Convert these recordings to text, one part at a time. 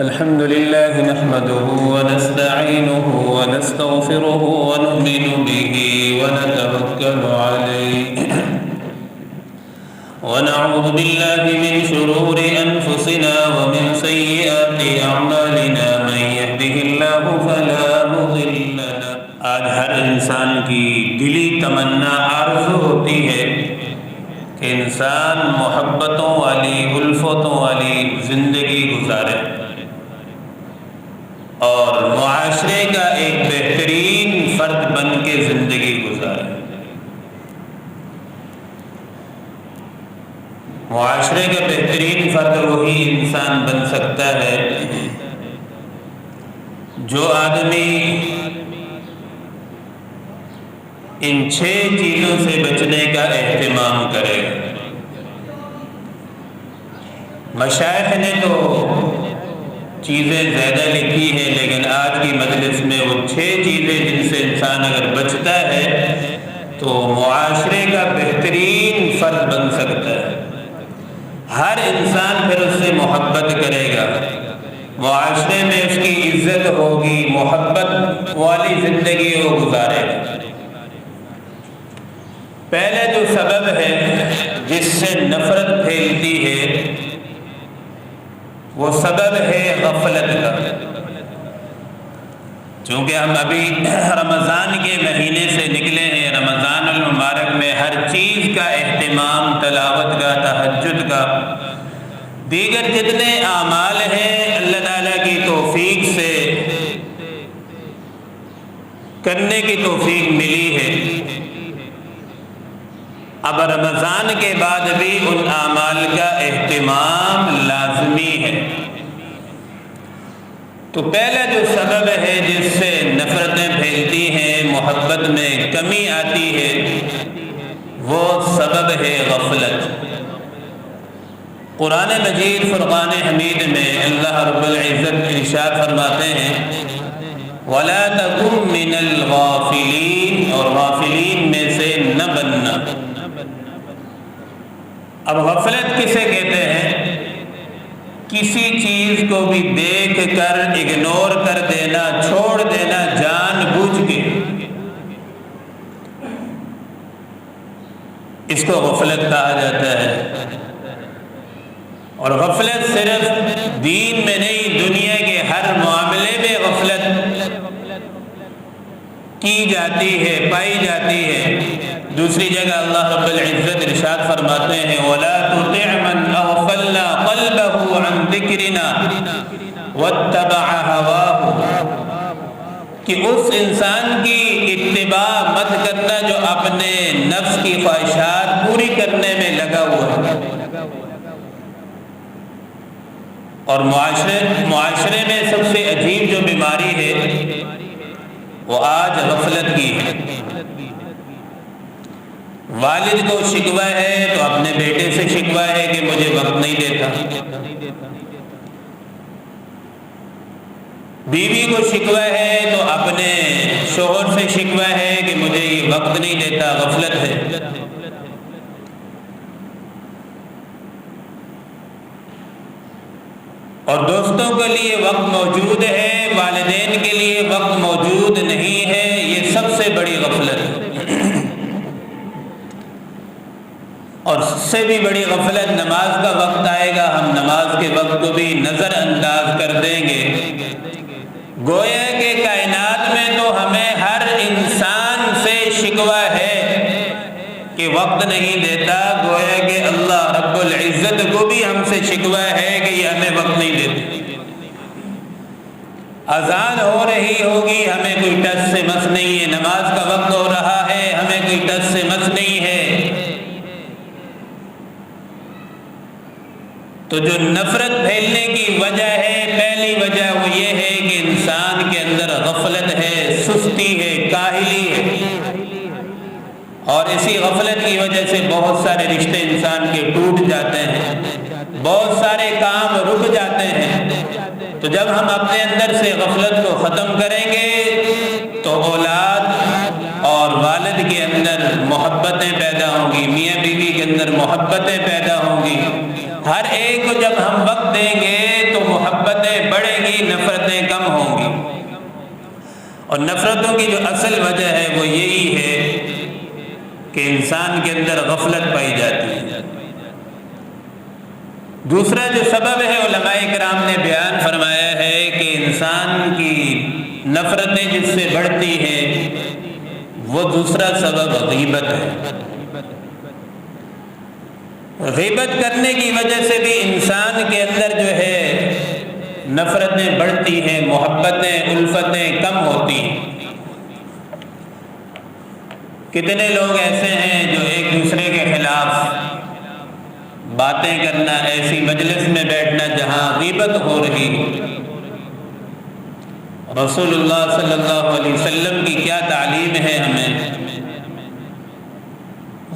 الحمد لله نحمده ونستعينه ونستغفره ونؤمن به ونتوكل عليه ونعوذ بالله من شرور أنفسنا ومن سيئات أعمالنا من يهده الله فلا مضل له۔ آج ہر انسان کی دلی تمنا آرزو ہوتی ہے کہ انسان محبتوں والی الفتوں والی زندگی گزارے اور معاشرے کا ایک بہترین فرد بن کے زندگی گزارے۔ معاشرے کا بہترین فرد وہی انسان بن سکتا ہے جو آدمی ان 6 چیزوں سے بچنے کا اہتمام کرے۔ مشائخ نے تو چیزیں زیادہ لکھی ہیں، لیکن آج کی مجلس میں وہ 6 چیزیں جن سے انسان اگر بچتا ہے تو معاشرے کا بہترین فرد بن سکتا ہے۔ ہر انسان پھر اس سے محبت کرے گا، معاشرے میں اس کی عزت ہوگی، محبت والی زندگی وہ گزارے گا۔ پہلے جو سبب ہے جس سے نفرت پھیلتی ہے وہ سبب ہے غفلت کا۔ چونکہ ہم ابھی رمضان کے مہینے سے نکلے ہیں، رمضان المبارک میں ہر چیز کا اہتمام، تلاوت کا، تہجد کا، دیگر جتنے اعمال ہیں اللہ تعالیٰ کی توفیق سے کرنے کی توفیق ملی ہے۔ اب رمضان کے بعد بھی ان اعمال کا اہتمام لازمی ہے۔ تو پہلا جو سبب ہے جس سے نفرتیں پھیلتی ہیں، محبت میں کمی آتی ہے، وہ سبب ہے غفلت۔ قرآن مجید فرقان حمید میں اللہ رب العزت ارشاد فرماتے ہیں وَلَا تَكُن مِّنَ الْغَافِلِينَ، اور غافلین میں سے نہ بننا۔ اب غفلت کسے کہتے ہیں؟ کسی چیز کو بھی دیکھ کر اگنور کر دینا، چھوڑ دینا جان بوجھ کے، اس کو غفلت کہا جاتا ہے۔ اور غفلت صرف دین میں نہیں، دنیا کے ہر معاملے میں غفلت کی جاتی ہے، پائی جاتی ہے۔ دوسری جگہ اللہ رب العزت ارشاد فرماتے ہیں وَلَا تُطِعْ مَنْ أَغْفَلْنَا قَلْبَهُ عَنْ ذِكْرِنَا وَاتَّبَعَ هَوَاهُ، کہ اس انسان کی اتباع مت کرنا جو اپنے نفس کی خواہشات پوری کرنے میں لگا ہوا ہے۔ اور معاشرے میں سب سے عجیب جو بیماری ہے وہ آج غفلت کی ہے۔ والد کو شکوہ ہے تو اپنے بیٹے سے شکوہ ہے کہ مجھے وقت نہیں دیتا، بیوی کو شکوہ ہے تو اپنے شوہر سے شکوہ ہے کہ مجھے یہ وقت نہیں دیتا، غفلت ہے۔ اور دوستوں کے لیے وقت موجود ہے، والدین کے لیے وقت موجود نہیں ہے، یہ سب سے بڑی غفلت ہے۔ اور اس سے بھی بڑی غفلت، نماز کا وقت آئے گا، ہم نماز کے وقت کو بھی نظر انداز کر دیں گے۔ گویا کہ کائنات میں تو ہمیں ہر انسان سے شکوہ ہے کہ وقت نہیں دیتا، گویا کہ اللہ رب العزت کو بھی ہم سے شکوہ ہے کہ یہ ہمیں وقت نہیں دیتا۔ اذان ہو رہی ہوگی، ہمیں کوئی ٹچ سے مس نہیں ہے، نماز کا وقت ہو رہا ہے، ہمیں کوئی ٹچ سے مس نہیں ہے۔ تو جو نفرت پھیلنے کی وجہ ہے، پہلی وجہ وہ یہ ہے کہ انسان کے اندر غفلت ہے، سستی ہے، کاہلی ہے۔ اور اسی غفلت کی وجہ سے بہت سارے رشتے انسان کے ٹوٹ جاتے ہیں، بہت سارے کام رک جاتے ہیں۔ تو جب ہم اپنے اندر سے غفلت کو ختم کریں گے تو اولاد اور والد کے اندر محبتیں پیدا ہوں گی، میاں بیوی کے اندر محبتیں پیدا ہوں گی۔ ہر ایک کو جب ہم وقت دیں گے تو محبتیں بڑھیں اور نفرتوں کی جو اصل وجہ ہے وہ یہی ہے کہ انسان کے اندر غفلت پائی جاتی ہے۔ دوسرا جو سبب ہے علماء کرام نے بیان فرمایا ہے کہ انسان کی نفرتیں جس سے بڑھتی ہیں وہ دوسرا سبب غیبت ہے۔ غیبت کرنے کی وجہ سے بھی انسان کے اندر جو ہے نفرتیں بڑھتی ہیں، محبتیں الفتیں کم ہوتی ہیں۔ کتنے لوگ ایسے ہیں جو ایک دوسرے کے خلاف باتیں کرنا، ایسی مجلس میں بیٹھنا جہاں غیبت ہو رہی ہے۔ رسول اللہ صلی اللہ علیہ وسلم کی کیا تعلیم ہے ہمیں؟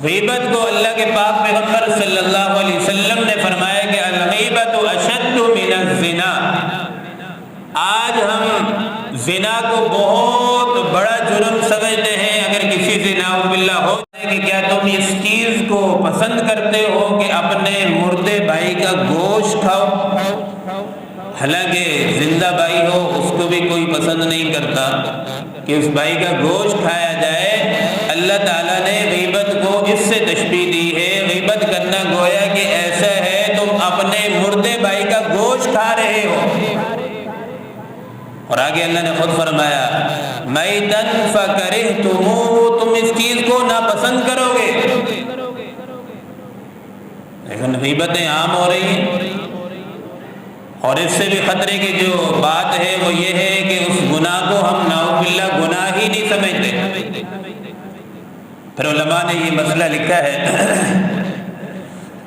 غیبت کو اللہ کے پاک پیغمبر صلی اللہ علیہ وسلم نے فرمایا کہ الغیبت اشد من الزنا۔ آج ہم زنا کو بہت بڑا جرم سمجھتے ہیں۔ اگر کسی سے نعوذ باللہ ہو جائے کہ کیا تم اس چیز کو پسند کرتے ہو کہ اپنے مردے بھائی کا گوشت کھاؤ؟ حالانکہ زندہ بھائی ہو اس کو بھی کوئی پسند نہیں کرتا کہ اس بھائی کا گوشت کھایا جائے۔ اللہ تعالیٰ نے غیبت کو اس سے تشبیہ دی ہے، غیبت کرنا گویا کہ ایسا ہے تم اپنے مردے بھائی کا گوشت کھا رہے ہو۔ اور آگے اللہ نے خود فرمایا میتن فکرہتموہ، تم اس چیز کو ناپسند کرو گے۔ لیکن غیبتیں عام ہو رہی ہیں، اور اس سے بھی خطرے کی جو بات ہے وہ یہ ہے کہ اس گناہ کو ہم نعوذ باللہ گناہ ہی نہیں سمجھتے۔ پھر علماء نے یہ مسئلہ لکھا ہے،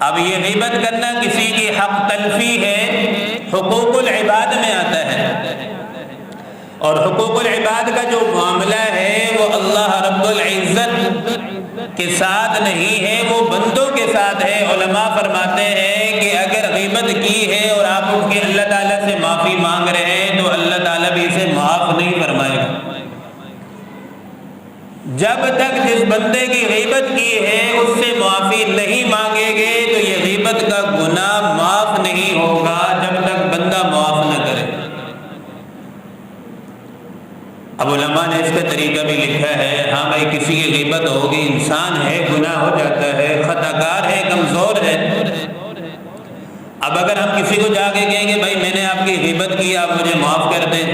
اب یہ غیبت کرنا کسی کی حق تلفی ہے، حقوق العباد میں آتا ہے، اور حقوق العباد کا جو معاملہ ہے وہ اللہ رب العزت کے ساتھ نہیں ہے، وہ بندوں کے ساتھ ہے۔ علماء فرماتے ہیں کہ اگر غیبت کی ہے اور آپ ان کے اللہ تعالیٰ سے معافی مانگ رہے ہیں تو اللہ تعالیٰ بھی اسے معاف نہیں فرمائے گا۔ جب تک جس بندے کی غیبت کی ہے اس سے معافی نہیں مانگے گے تو یہ غیبت کا گناہ معاف نہیں ہوگا جب تک بندہ معاف نہ کرے۔ اب علماء نے اس کا طریقہ بھی لکھا ہے، ہاں بھائی کسی کی غیبت ہوگی، انسان ہے، گناہ ہو جاتا ہے، خطا کار ہے، کمزور ہے۔ اب اگر ہم کسی کو جا کے کہیں گے بھائی میں نے آپ کی غیبت کی، آپ مجھے معاف کر دیں،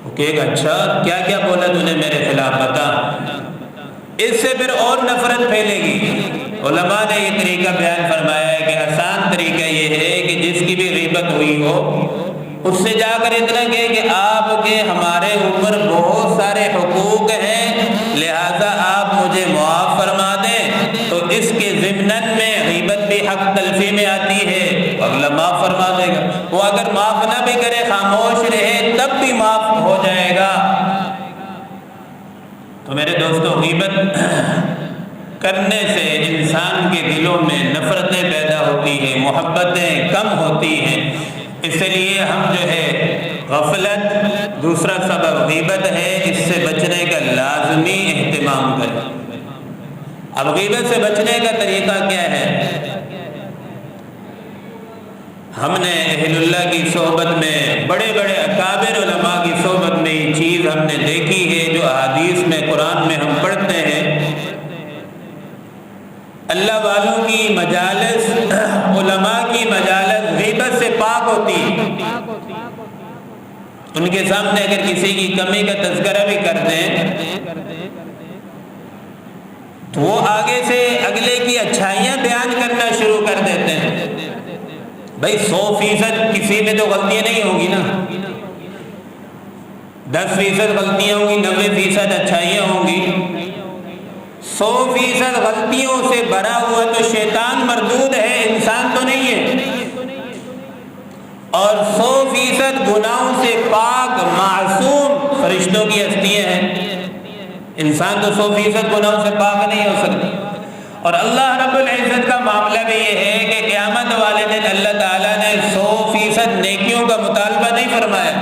وہ کہے گا اچھا کیا کیا بولا تو نے میرے خلاف، بتا۔ اس سے پھر اور نفرت پھیلے گی۔ علماء نے یہ طریقہ بیان فرمایا ہے کہ آسان طریقہ یہ ہے کہ جس کی بھی غیبت ہوئی ہو اس سے جا کر اتنا کہے کہ آپ کے ہمارے اوپر بہت سارے حقوق ہیں، لہذا آپ مجھے معاف فرما دیں، تو اس کے ضمناً میں غیبت بھی حق تلفی میں آتی ہے، اگلا معاف فرما دے گا۔ وہ اگر معاف نہ بھی کرے، خاموش رہے، تب بھی معاف ہو جائے گا۔ تو میرے دوستو، غیبت کرنے سے انسان کے دلوں میں نفرتیں پیدا ہوتی ہیں، محبتیں کم ہوتی ہیں۔ اس لیے ہم جو ہے غفلت، دوسرا سبب غیبت ہے، اس سے بچنے کا لازمی اہتمام کریں۔ اب غیبت سے بچنے کا طریقہ کیا ہے؟ ہم نے اہل اللہ کی صحبت میں، بڑے بڑے اکابر علماء کی صحبت میں یہ چیز ہم نے دیکھی ہے، جو احادیث میں، قرآن میں ہم پڑھتے ہیں۔ اللہ والوں کی مجالس، علماء کی مجالس غیبت سے پاک ہوتی ہے۔ ان کے سامنے اگر کسی کی کمی کا تذکرہ بھی کر دیں تو وہ آگے سے اگلے کی اچھائیاں بیان کرنا شروع کر دیتے ہیں۔ بھائی 100% کسی میں تو غلطیاں نہیں ہوگی نا، 10% غلطیاں ہوں گی، 90% اچھائیاں ہوں گی۔ 100% غلطیوں سے بھرا ہوا تو شیطان مردود ہے، انسان تو نہیں ہے۔ اور 100% گناہوں سے پاک معصوم فرشتوں کی ہستیاں ہیں، انسان تو 100% گناہوں سے پاک نہیں ہو سکتا۔ اور اللہ رب العزت کا معاملہ بھی یہ ہے کہ قیامت والے دن اللہ تعالیٰ نے 100% نیکیوں کا مطالبہ نہیں فرمایا۔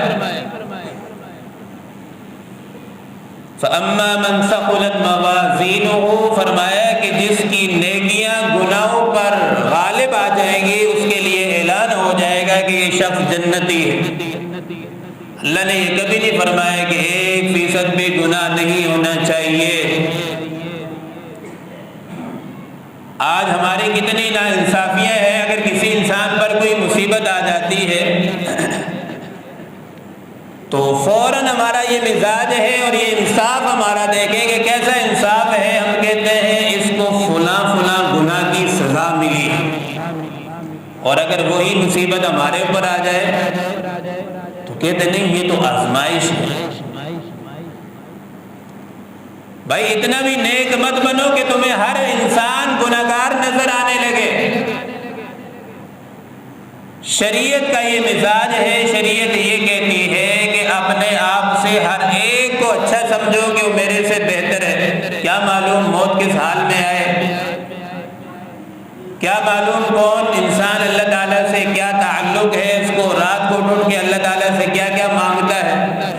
فَأَمَّا مَنْ ثَقُلَتْ مَوَازِينُهُ، فرمایا کہ جس کی نیکیاں گناہوں پر غالب آ جائیں گی اس کے لیے اعلان ہو جائے گا کہ یہ شخص جنتی ہے۔ اللہ نے یہ کبھی نہیں فرمایا کہ 1% بھی گناہ نہیں ہونا چاہیے۔ آج ہماری کتنی ناانصافیاں ہیں، اگر کسی انسان پر کوئی مصیبت آ جاتی ہے تو فوراً ہمارا یہ مزاج ہے اور یہ انصاف ہمارا دیکھیں کہ کیسا انصاف ہے، ہم کہتے ہیں اس کو فلاں فلاں گناہ کی سزا ملی، اور اگر وہی مصیبت ہمارے اوپر آ جائے تو کہتے نہیں یہ تو آزمائش ہے۔ بھائی اتنا بھی نیک مت بنو کہ تمہیں ہر انسان گناہگار نظر آنے لگے۔ شریعت کا یہ مزاج ہے، شریعت یہ کہتی ہے کہ اپنے آپ سے ہر ایک کو اچھا سمجھو کہ وہ میرے سے بہتر ہے۔ کیا معلوم موت کس حال میں آئے، کیا معلوم کون انسان اللہ تعالیٰ سے کیا تعلق ہے، اس کو رات کو اٹھ کے اللہ تعالیٰ سے کیا کیا مانگتا ہے۔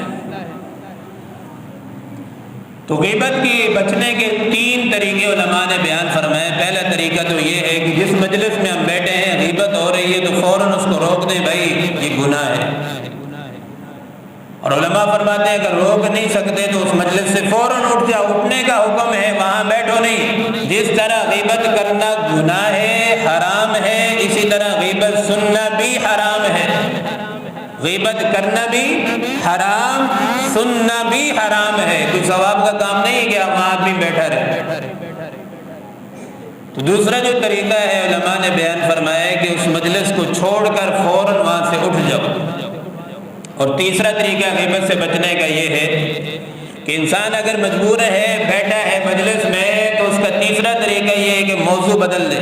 تو غیبت کی بچنے کے 3 طریقے علماء نے بیان فرمائے۔ پہلا طریقہ تو یہ ہے کہ جس مجلس میں ہم بیٹھے ہیں غیبت ہو رہی ہے تو فوراً اس کو روک دیں، بھائی یہ گناہ ہے۔ اور علماء فرماتے ہیں اگر روک نہیں سکتے تو اس مجلس سے فوراً اٹھ جاؤ، اٹھنے کا حکم ہے، وہاں بیٹھو نہیں۔ جس طرح غیبت کرنا گناہ ہے، حرام ہے، اسی طرح غیبت سننا بھی حرام ہے۔ غیبت کرنا بھی حرام، سننا بھی حرام ہے۔ کوئی ثواب کا کام نہیں ہے کہ آپ وہاں بھی بیٹھا رہے۔ تو دوسرا جو طریقہ ہے علماء نے بیان فرمایا ہے کہ اس مجلس کو چھوڑ کر فوراً وہاں سے اٹھ جاؤ۔ اور تیسرا طریقہ غیبت سے بچنے کا یہ ہے کہ انسان اگر مجبور ہے، بیٹھا ہے مجلس میں، تو اس کا تیسرا طریقہ یہ ہے کہ موضوع بدل دے،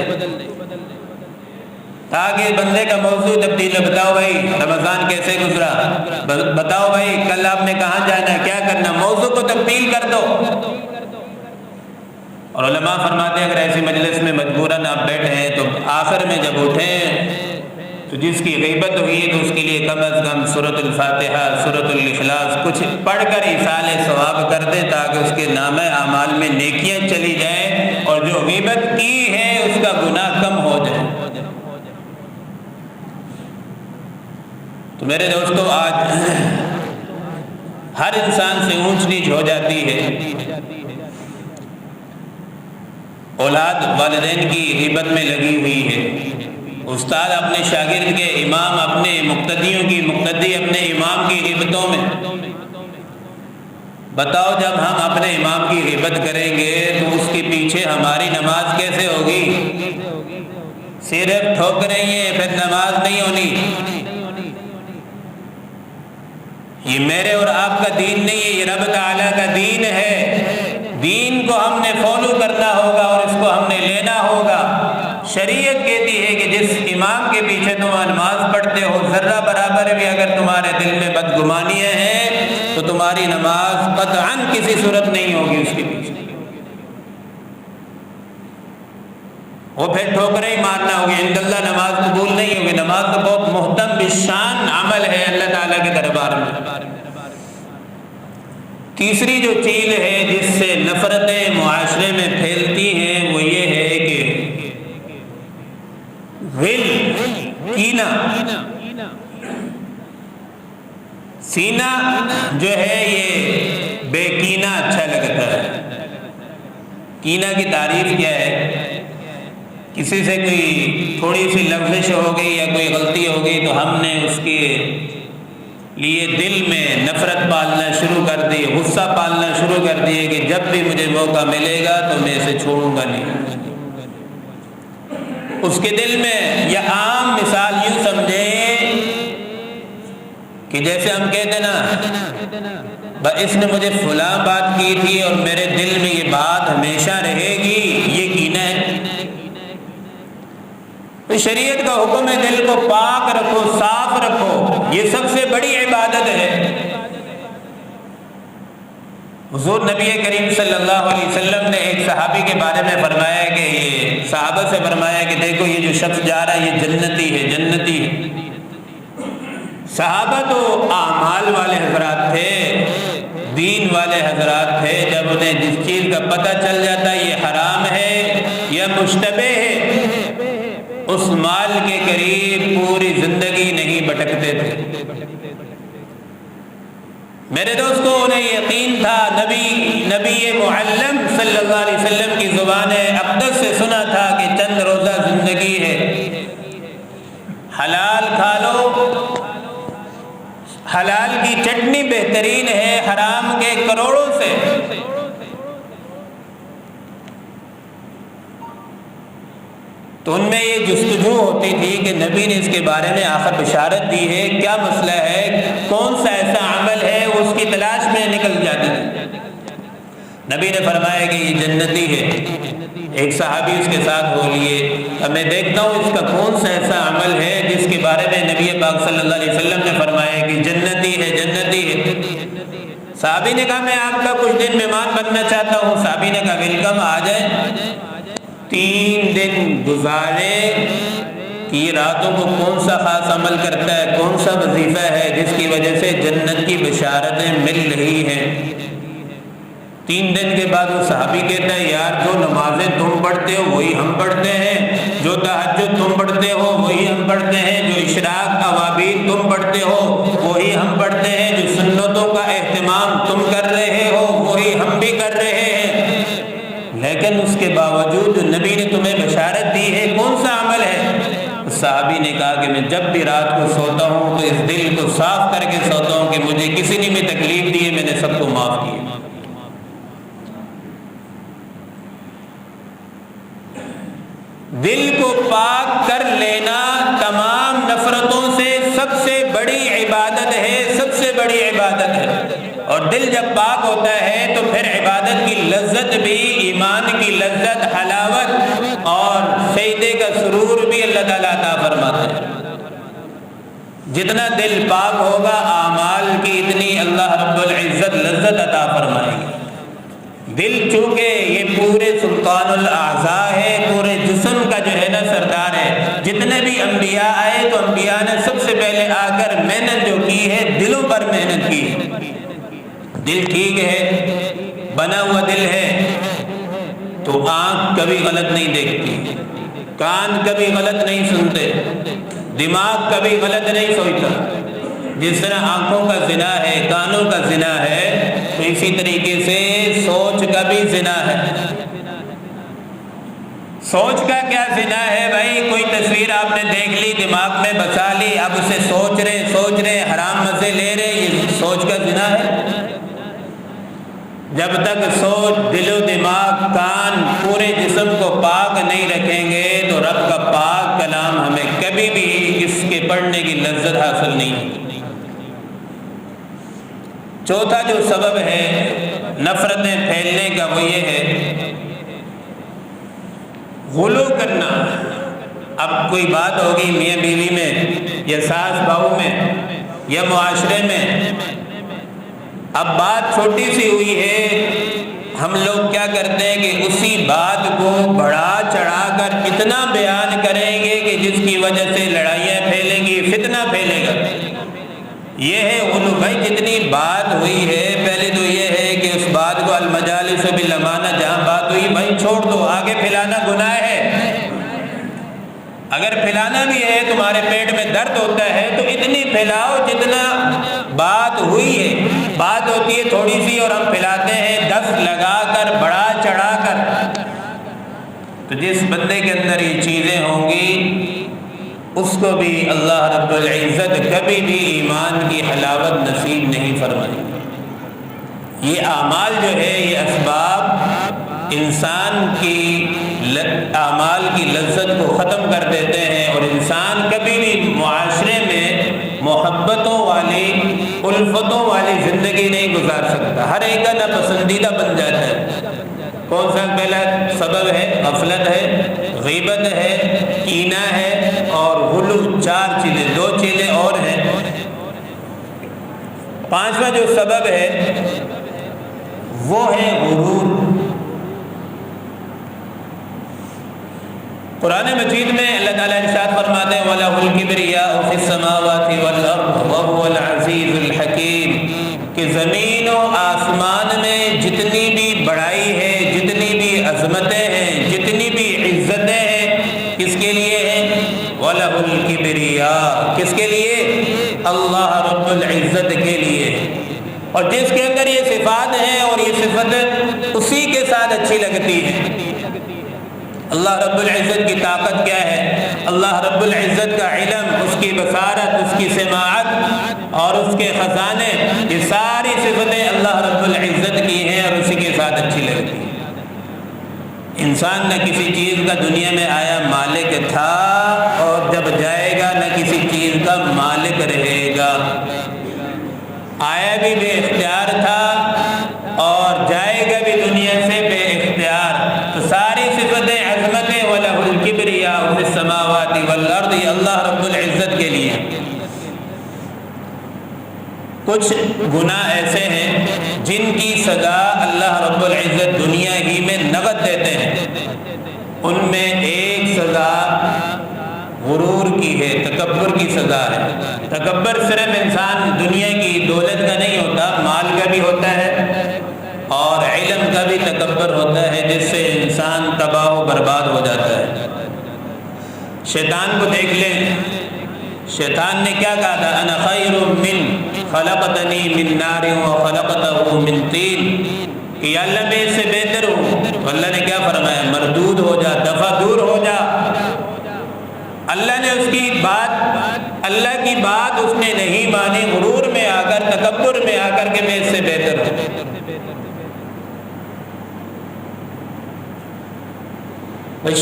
تاکہ بندے کا موضوع تبدیل ہو۔ بتاؤ بھائی رمضان کیسے گزرا، بتاؤ بھائی کل آپ نے کہاں جانا، کیا کرنا، موضوع کو تبدیل کر دو۔ اور علماء فرماتے ہیں اگر ایسی مجلس میں مجبوراً آپ بیٹھے ہیں تو آخر میں جب اٹھیں تو جس کی غیبت ہوئی ہے تو اس کے لیے کم از کم سورۃ الفاتحہ، سورۃ الاخلاص کچھ پڑھ کر ایصال ثواب کر دیں، تاکہ اس کے نامہ اعمال میں نیکیاں چلی جائیں اور جو غیبت کی ہے اس کا گناہ کم ہو جائے۔ تو میرے دوستو آج ہر انسان سے اونچ نیچ ہو جاتی ہے، اولاد والدین کی غیبت میں لگی ہوئی ہے، استاد اپنے شاگرد کے، امام اپنے مقتدیوں کی، مقتدی اپنے امام کی غیبتوں میں۔ بتاؤ جب ہم اپنے امام کی غیبت کریں گے تو اس کے پیچھے ہماری نماز کیسے ہوگی؟ صرف ٹھوکریں ہی ہیں، پھر نماز نہیں ہونی۔ یہ میرے اور آپ کا دین نہیں ہے، یہ رب تعالیٰ کا دین ہے۔ دین کو ہم نے فالو کرنا ہوگا اور اس کو ہم نے لینا ہوگا۔ شریعت کہتی ہے کہ جس امام کے پیچھے تم نماز پڑھتے ہو، ذرہ برابر بھی اگر تمہارے دل میں بدگمانیاں ہیں تو تمہاری نماز قطعاً کسی صورت نہیں ہوگی اس کے پیچھے، وہ پھر ٹھوکریں ہی مارنا ہوگی، عند اللہ نماز قبول نہیں ہوگی۔ نماز تو بہت محترم بشان عمل ہے اللہ تعالیٰ کے دربار میں۔ تیسری جو چیز ہے جس سے نفرتیں معاشرے میں پھیلتی ہیں وہ یہ ہے کہ غل، کینہ۔ سینہ جو ہے یہ بے کینہ اچھا لگتا ہے۔ کینہ کی تعریف کیا ہے؟ کسی سے کوئی تھوڑی سی لفظش ہو گئی یا کوئی غلطی ہو گئی تو ہم نے اس کے لیے دل میں نفرت پالنا شروع کر دی، غصہ پالنا شروع کر دیے کہ جب بھی مجھے موقع ملے گا تو میں اسے چھوڑوں گا نہیں۔ اس کے دل میں، یا عام مثال یوں سمجھیں کہ جیسے ہم کہتے نا اس نے مجھے فلاں بات کی تھی اور میرے دل میں یہ بات ہمیشہ رہے گی، یہ کینہ ہے۔ تو شریعت کا حکم ہے دل کو پاک رکھو، صاف رکھو، یہ سب سے بڑی عبادت ہے۔ حضور نبی کریم صلی اللہ علیہ وسلم نے ایک صحابی کے بارے میں فرمایا کہ یہ صحابہ سے فرمایا کہ دیکھو یہ جو شخص جا رہا ہے یہ جنتی ہے، جنتی ہے۔ صحابہ تو اعمال والے حضرات تھے، دین والے حضرات تھے، جب انہیں جس چیز کا پتہ چل جاتا یہ حرام ہے یا مشتبہ ہے، اس مال کے قریب پوری زندگی نہیں بھٹکتے تھے۔ میرے دوستو، انہیں یقین تھا، نبی معلم صلی اللہ علیہ وسلم کی زبان اقدس سے سنا تھا کہ چند روزہ زندگی ہے، حلال کھا لو، حلال کی چٹنی بہترین ہے حرام کے کروڑوں سے۔ تو ان میں یہ جستجو ہوتی تھی کہ نبی نے اس کے بارے میں آخر بشارت دی ہے، کیا مسئلہ ہے، کون سا ایسا عمل ہے، اس کی تلاش میں نکل جاتی تھی۔ نبی نے فرمایا کہ یہ جنتی ہے۔ ایک صحابی اس کے ساتھ ہو لیے، اب میں دیکھتا ہوں اس کا کون سا ایسا عمل ہے جس کے بارے میں نبی پاک صلی اللہ علیہ وسلم نے فرمایا کہ جنتی ہے، جنتی ہے۔ صحابی نے کہا میں آپ کا کچھ دن مہمان بننا چاہتا ہوں۔ صحابی نے کہا ویلکم، آ جائیں۔ 3 دن گزارے کہ یہ راتوں کو کون سا خاص عمل کرتا ہے، کون سا وظیفہ ہے جس کی وجہ سے جنت کی بشارتیں مل رہی ہیں۔ 3 دن کے بعد وہ صحابی کہتا ہے یار جو نمازیں تم پڑھتے ہو وہی ہم پڑھتے ہیں، جو تہجد تم پڑھتے ہو وہی ہم پڑھتے ہیں، جو اشراق اوابین تم پڑھتے ہو وہی ہم پڑھتے ہیں، جو سنتوں کا اہتمام تم کر رہے ہو وہی ہم بھی کر رہے ہیں، لیکن اس کے باوجود جو نبی نے تمہیں بشارت دی ہے کون سا عمل ہے؟ صحابی نے کہا کہ میں جب بھی رات کو سوتا ہوں تو اس دل کو صاف کر کے سوتا ہوں کہ مجھے کسی نے بھی تکلیف دی ہے، میں نے سب کو معاف کیا۔ دل کو پاک کر لینا تمام نفرتوں سے سب سے بڑی عبادت ہے، سب سے بڑی عبادت ہے۔ اور دل جب پاک ہوتا ہے تو پھر عبادت کی لذت بھی، ایمان کی لذت، حلاوت اور سجدے کا سرور بھی اللہ تعالیٰ عطا فرماتا ہے۔ جتنا دل پاک ہوگا اعمال کی اتنی اللہ رب العزت لذت عطا فرمائے گی۔ دل چونکہ یہ پورے سلطان الاعضاء ہے، پورے جسم کا جو ہے نا سردار ہے۔ جتنے بھی انبیاء آئے تو انبیاء نے سب سے پہلے آ کر محنت جو کی ہے دلوں پر محنت کی ہے۔ دل ٹھیک ہے، بنا ہوا دل ہے تو آنکھ کبھی غلط نہیں دیکھتی، کان کبھی غلط نہیں سنتے، دماغ کبھی غلط نہیں سوچتا۔ جس طرح آنکھوں کا زنا ہے، کانوں کا زنا ہے، تو اسی طریقے سے سوچ کا بھی زنا ہے۔ سوچ کا کیا زنا ہے بھائی؟ کوئی تصویر آپ نے دیکھ لی، دماغ میں بسا لی، اب اسے سوچ رہے حرام مزے لے رہے، یہ سوچ کا زنا ہے۔ جب تک سوچ، دل و دماغ، کان، پورے جسم کو پاک نہیں رکھیں گے تو رب کا پاک کلام ہمیں کبھی بھی اس کے پڑھنے کی لذت حاصل نہیں ہوگی۔ چوتھا جو سبب ہے نفرتیں پھیلنے کا وہ یہ ہے غلو کرنا۔ اب کوئی بات ہوگی میاں بیوی میں یا ساس بہو میں یا معاشرے میں، اب بات چھوٹی سی ہوئی ہے، ہم لوگ کیا کرتے ہیں کہ اسی بات کو بڑھا چڑھا کر اتنا بیان کریں گے کہ جس کی وجہ سے لڑائیاں پھیلیں گی، فتنہ پھیلے گا۔ یہ ہے غلو۔ بھائی جتنی بات ہوئی ہے پہلے تو یہ ہے کہ اس بات کو المجالس بالامانہ، جہاں بات ہوئی بھائی چھوڑ دو، آگے پھیلانا گناہ ہے۔ اگر پھیلانا بھی ہے، تمہارے پیٹ میں درد ہوتا ہے تو اتنی پھیلاؤ جتنا بات ہوئی ہے۔ بات ہوتی ہے تھوڑی سی اور ہم پھیلاتے ہیں 10 لگا کر، بڑھا چڑھا کر۔ تو جس بندے کے اندر یہ چیزیں ہوں گی اس کو بھی اللہ رب العزت کبھی بھی ایمان کی حلاوت نصیب نہیں فرمائے۔ یہ اعمال جو ہے یہ اسباب انسان کی اعمال کی لذت کو ختم کر دیتے ہیں، اور انسان کبھی بھی معاشرے میں محبتوں والی، الفتوں والی زندگی نہیں گزار سکتا۔ ہر ایک کا ناپسندیدہ بن جاتا ہے۔ کون سا پہلا سبب ہے؟ غفلت ہے، غیبت ہے، کینہ ہے اور غلو۔ 4 چیزیں، 2 چیزیں اور ہیں۔ 5واں جو سبب ہے وہ ہے غرور۔ قرآن مجید میں اللہ تعالیٰ ارشاد فرماتے ہیں وَلَهُ الْكِبْرِيَاءُ فِي السَّمَاوَاتِ وَالْأَرْضِ وَهُوَ الْعَزِيزُ الْحَكِيمُ، کہ زمین و آسمان میں جتنی بھی بڑائی ہے، جتنی بھی عظمتیں ہیں، جتنی بھی عزتیں ہیں، کس کے لیے ہیں؟ وَلَهُ الْكِبْرِيَاءُ، کس کے لیے؟ اللہ رب العزت کے لیے۔ اور جس کے اندر یہ صفات ہیں اور یہ صفت اسی کے ساتھ اچھی لگتی ہے۔ اللہ رب العزت کی طاقت کیا ہے؟ اللہ رب العزت کا علم، اس کی بصارت، اس کی سماعت اور اس کے خزانے، یہ ساری صفتیں اللہ رب العزت کی ہیں اور اسی کے ساتھ اچھی لگتی ہیں۔ انسان نہ کسی چیز کا دنیا میں آیا مالک تھا اور جب جائے گا نہ کسی چیز کا مالک رہے گا۔ آیا بھی بے اختیار تھا اور جائے گا بھی دنیا سے بے اختیار۔ تو ساری صفتیں عظمتیں وَلَهُ الْكِبْرِيَاءُ فِي السَّمَاوَاتِ وَالْأَرْضِ یہ اللہ رب العزت کے لیے۔ کچھ گناہ ایسے ہیں جن کی سزا اللہ رب العزت دنیا ہی میں نقد دیتے ہیں۔ ان میں ایک سزا غرور کی ہے، تکبر کی سزا ہے۔ تکبر صرف انسان دنیا کی دولت کا نہیں ہوتا، مال کا بھی ہوتا ہے اور علم کا بھی تکبر ہوتا ہے، جس سے انسان تباہ و برباد ہو جاتا ہے۔ شیطان کو دیکھ لیں، شیطان نے کیا کہا تھا؟ انا خیر من خلقتنی من نار وخلقته من طین، کہ یا اللہ میں اس سے بہتر ہوں۔ تو اللہ نے کیا فرمایا؟ مردود ہو جا، دفع دور ہو جا۔ اللہ نے اس کی بات، اللہ کی بات اس نے نہیں مانی، غرور میں آ کر، تکبر میں آ کر کہ میں اس سے بہتر ہوں۔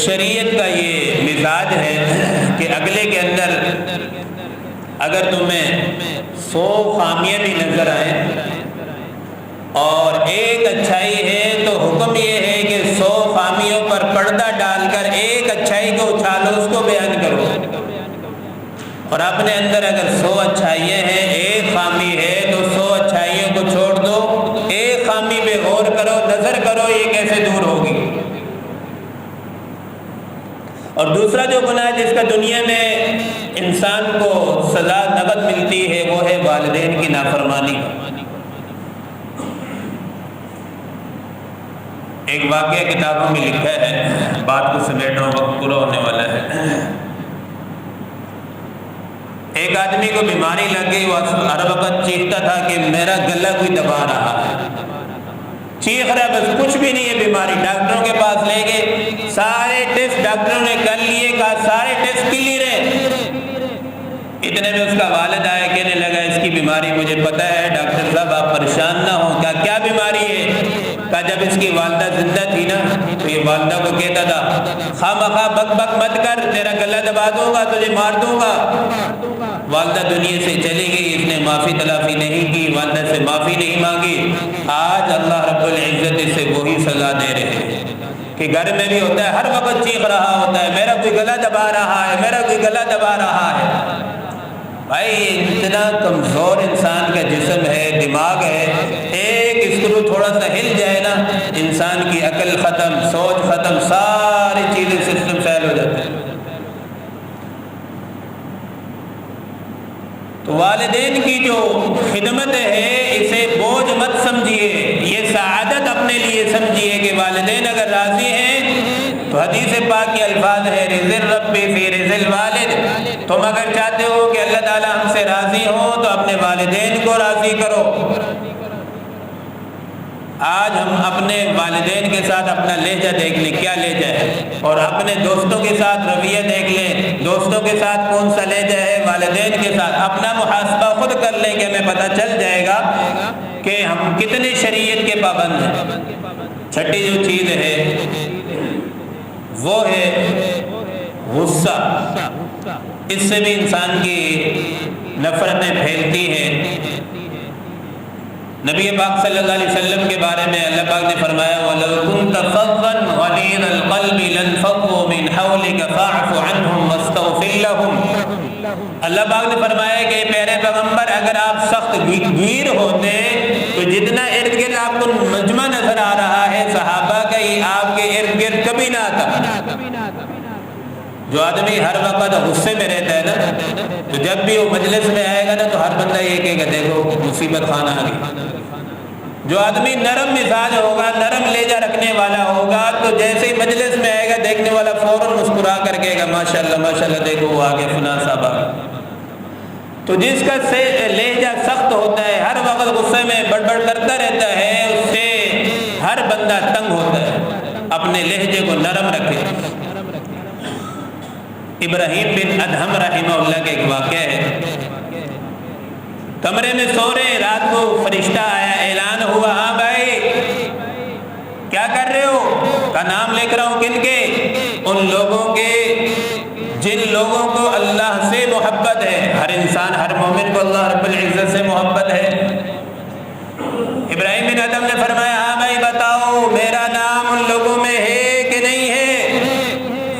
شریعت کا یہ مزاج ہے کہ اگلے کے اندر اگر تمہیں 100 خامیاں بھی نظر آئیں اور ایک اچھائی ہے تو حکم یہ ہے کہ 100 خامیوں پر پردہ ڈال کر ایک اچھائی کو اچھالو، اس کو بیان کرو۔ اور اپنے اندر اگر 100 اچھائیاں ہیں، ایک خامی ہے تو 100 اچھائیوں کو چھوڑ دو، ایک خامی پہ غور کرو، نظر کرو یہ کیسے دور ہوگی۔ اور دوسرا جو گناہ جس کا دنیا میں انسان کو سزا نقد ملتی ہے وہ ہے والدین کی نافرمانی کا۔ ایک واقعہ کتابوں میں لکھا ہے، بات کو سمیٹ رہا ہوں، وقت پورا ہونے والا ہے۔ ایک آدمی کو بیماری لگ گئی، وہ ہر وقت چیختا تھا کہ میرا گلا کوئی دبا رہا ہے، چیخ رہا ہے، بس کچھ بھی نہیں ہے بیماری۔ ڈاکٹروں کے پاس لے گئے، سارے ٹیسٹ ڈاکٹروں نے کر لیے، کہا سارے ٹیسٹ کلیئر ہیں۔ اتنے میں اس کا والد آیا، کہنے لگا اس کی بیماری مجھے پتہ ہے ڈاکٹر صاحب، آپ پریشان نہ ہوں۔ کیا بیماری ہے؟ کہا جب اس کی والدہ زندہ تھی نا تو یہ والدہ کو کہتا تھا خواہ بک بک مت کر، تیرا گلا دبا دوں گا، تجھے مار دوں گا۔ والدہ دنیا سے چلی گئی، اس نے معافی تلافی نہیں کی، والدہ سے معافی نہیں مانگی۔ آج اللہ رب العزت اسے وہی سزا دے رہے ہیں کہ گھر میں بھی ہوتا ہے، ہر وقت چیخ رہا ہوتا ہے میرا کوئی گلا دبا رہا ہے، میرا کوئی گلا دبا رہا ہے۔ بھائی اتنا کمزور انسان کا جسم ہے، دماغ ہے، ایک اسکرو تھوڑا سا ہل جائے نا، انسان کی عقل ختم، سوچ ختم، ساری چیزیں سسٹم فیل ہو جاتے ہیں۔ تو والدین کی جو خدمت ہے اسے بوجھ مت سمجھیے، یہ سعادت اپنے لیے سمجھیے کہ والدین اگر راضی ہیں تو حدیث پاک کے الفاظ ہے رضا الرب فی رضا الوالد۔ تم اگر چاہتے ہو کہ اللہ تعالیٰ ہم سے راضی ہو تو اپنے والدین کو راضی کرو۔ آج ہم اپنے والدین کے ساتھ اپنا لہجہ دیکھ لیں، کیا لہجہ ہے، اور اپنے دوستوں کے ساتھ رویہ دیکھ لیں، دوستوں کے ساتھ کون سا لہجہ ہے، والدین کے ساتھ اپنا محاسبہ خود کر لیں کہ ہمیں پتہ چل جائے گا کہ ہم کتنے شریعت کے پابند ہیں۔ چھٹی جو چیز ہے وہ ہے غصہ، اس سے بھی انسان کی نفرتیں پھیلتی ہیں۔ نبی پاک صلی اللہ علیہ وسلم کے بارے میں اللہ پاک نے فرمایا وَلَوْ كُنْتَ فَظًّا غَلِيظَ الْقَلْبِ لَانفَضُّوا مِنْ حَوْلِكَ فَاعْفُ عَنْهُمْ وَاسْتَغْفِرْ لَهُمْ۔ اللہ پاک نے فرمایا کہ پیارے پیغمبر اگر آپ سخت گیر ہوتے تو جتنا ارد گرد آپ کو مجمع نظر آ رہا ہے صحابہ کا ہی آپ کے ارد گرد کبھی نہ آتا۔ جو آدمی ہر وقت غصے میں رہتا ہے نا تو جب بھی وہ مجلس میں آئے گا نا تو ہر بندہ یہ کہے گا دیکھو مصیبت خانہ آ گئی۔ جو آدمی نرم مزاج ہوگا، نرم لہجہ رکھنے والا ہوگا تو جیسے ہی مجلس میں آئے گا دیکھنے والا فوراً مسکرا کر کہے گا ماشاءاللہ ماشاءاللہ دیکھو وہ آگے فلاں صاحب آ گئے۔ تو جس کا لہجہ سخت ہوتا ہے، ہر وقت غصے میں بڑبڑ کرتا رہتا ہے، اس سے ہر بندہ تنگ ہوتا ہے۔ اپنے لہجے کو نرم رکھے۔ ابراہیم بن ادہم رحمہ اللہ کا ایک واقعہ ہے، کمرے میں سو رہے، رات کو فرشتہ آیا، اعلان ہوا، ہاں بھائی کیا کر رہے ہو؟ کا نام لکھ رہا ہوں۔ کن کے؟ ان لوگوں کے جن لوگوں کو اللہ سے محبت ہے۔ ہر انسان، ہر مومن کو اللہ رب العزت سے محبت ہے۔ ابراہیم بن ادہم نے فرمایا، ہاں بھائی بتاؤ میرا نام ان لوگوں میں ہے کہ نہیں ہے؟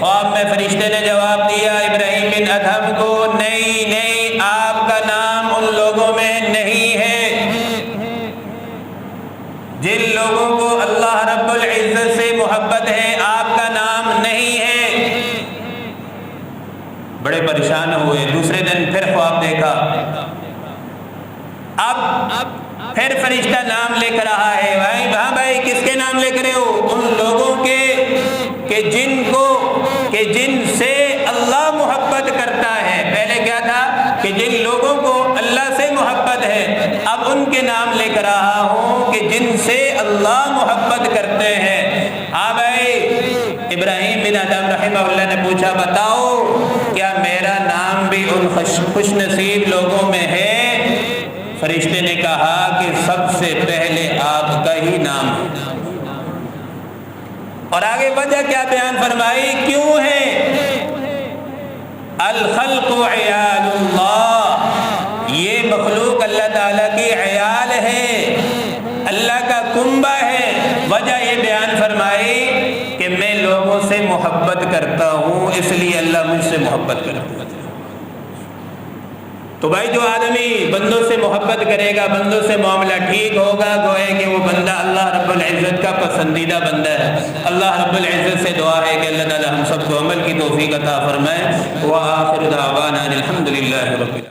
خواب میں فرشتے نے جواب دیا ابراہیم بن ادہم کو، نہیں نہیں، آپ کا نام ان لوگوں میں نہیں ہے۔ جن لوگوں کو اللہ رب العزت سے محبت ہے آپ کا نام نہیں ہے۔ بڑے پریشان ہوئے، دوسرے دن پھر خواب دیکھا، اب پھر فرشتہ نام لکھ رہا ہے، بھائی ہاں بھائی کس کے نام لکھ رہے ہو؟ ان لوگوں کے کہ جن سے اللہ محبت کرتا ہے۔ پہلے کیا تھا کہ جن لوگوں کو اللہ سے محبت ہے، اب ان کے نام لکھ رہا ہوں کہ جن سے اللہ محبت کرتے ہیں۔ ہاں بھائی، ابراہیم بن ادہم رحمہ اللہ نے پوچھا، بتاؤ کیا میرا نام بھی ان خوش نصیب لوگوں میں ہے؟ فرشتے نے کہا کہ سب سے پہلے آپ کا ہی نام ہے۔ اور آگے وجہ کیا بیان فرمائی، کیوں ہے؟ الخلق عیال اللہ، یہ مخلوق اللہ تعالیٰ کی عیال ہے، اللہ کا کنبہ ہے۔ وجہ یہ بیان فرمائی کہ میں لوگوں سے محبت کرتا ہوں، اس لیے اللہ مجھ سے محبت کرتا ہے۔ تو بھائی جو آدمی بندوں سے محبت کرے گا، بندوں سے معاملہ ٹھیک ہوگا، گوئے کہ وہ بندہ اللہ رب العزت کا پسندیدہ بندہ ہے۔ اللہ رب العزت سے دعا ہے کہ اللہ تعالی ہم سب کو عمل کی توفیق عطا فرمائے۔ وآخر دعوانا الحمدللہ رب العالمین۔